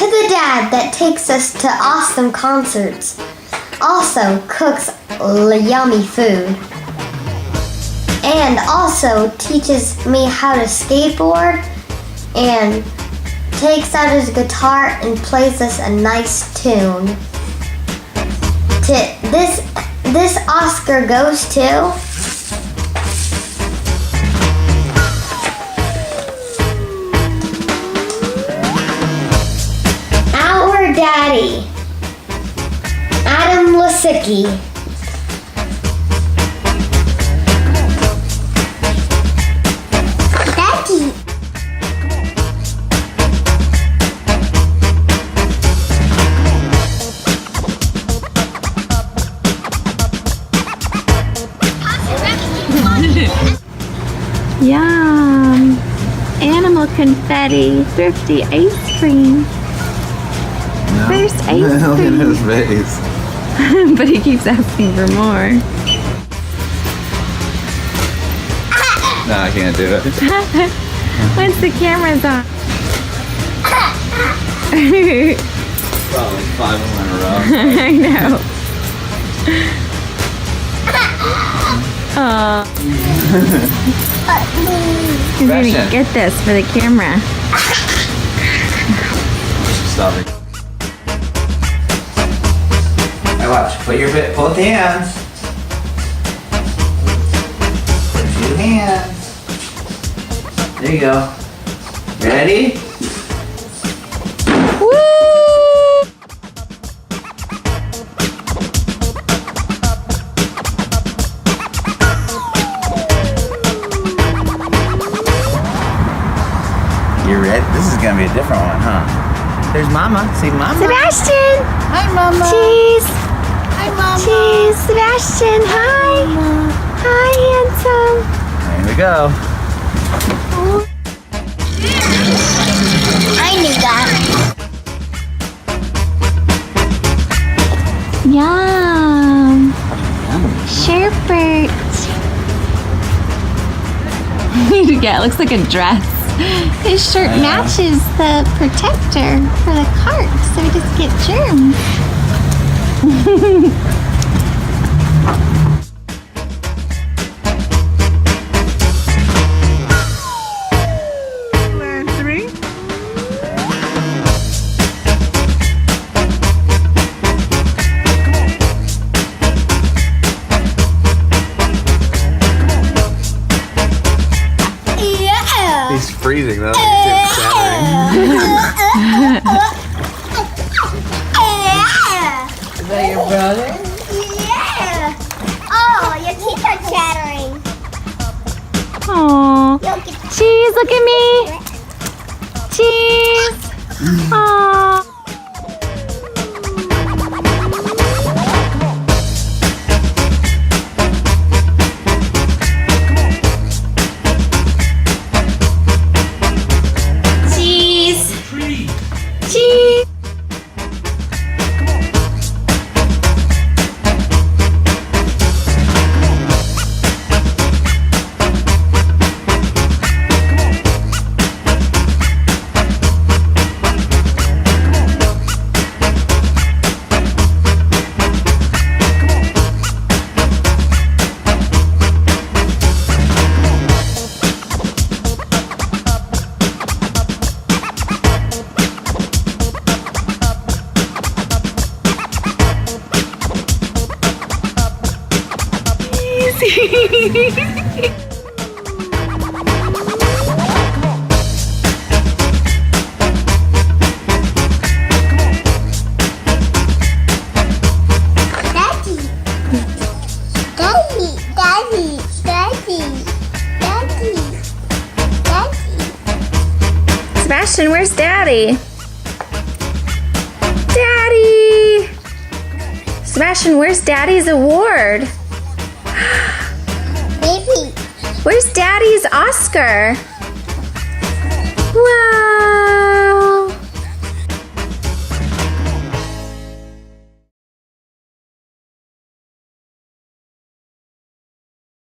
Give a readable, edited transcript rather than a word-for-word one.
the dad that takes us to awesome concerts, also cooks yummy food, and also teaches me how to skateboard and takes out his guitar and plays us a nice tune. This Oscar goes to our daddy, Adam Lisicki. Daddy. Yum! Animal confetti, thrifty ice cream. No. First ice cream. Look at his face. But he keeps asking for more. No, I can't do it. Once the camera's on. Probably 5 of them in a row. I know. Oh. He's gonna get this for the camera. Stop it. Now watch. Put both hands. Put 2 hands. There you go. Ready? Woo! You ready? This is gonna be a different one, huh? There's Mama. See Mama. Sebastian! Hi, Mama. Cheese! Hi, Mama. Cheese! Sebastian, hi! Hi, handsome! There we go. I knew that. Yum! Sherbert! Yeah, it looks like a dress. His shirt matches the protector for the cart, so he doesn't get germs. He's freezing though. He's shattering. Is that your brother? Yeah. Oh, your teeth are chattering. Aww. Cheese, look at me. Cheese. Aww. Cheese. Sebastian, where's Daddy? Daddy! Sebastian, where's Daddy's award? Baby. Where's Daddy's Oscar?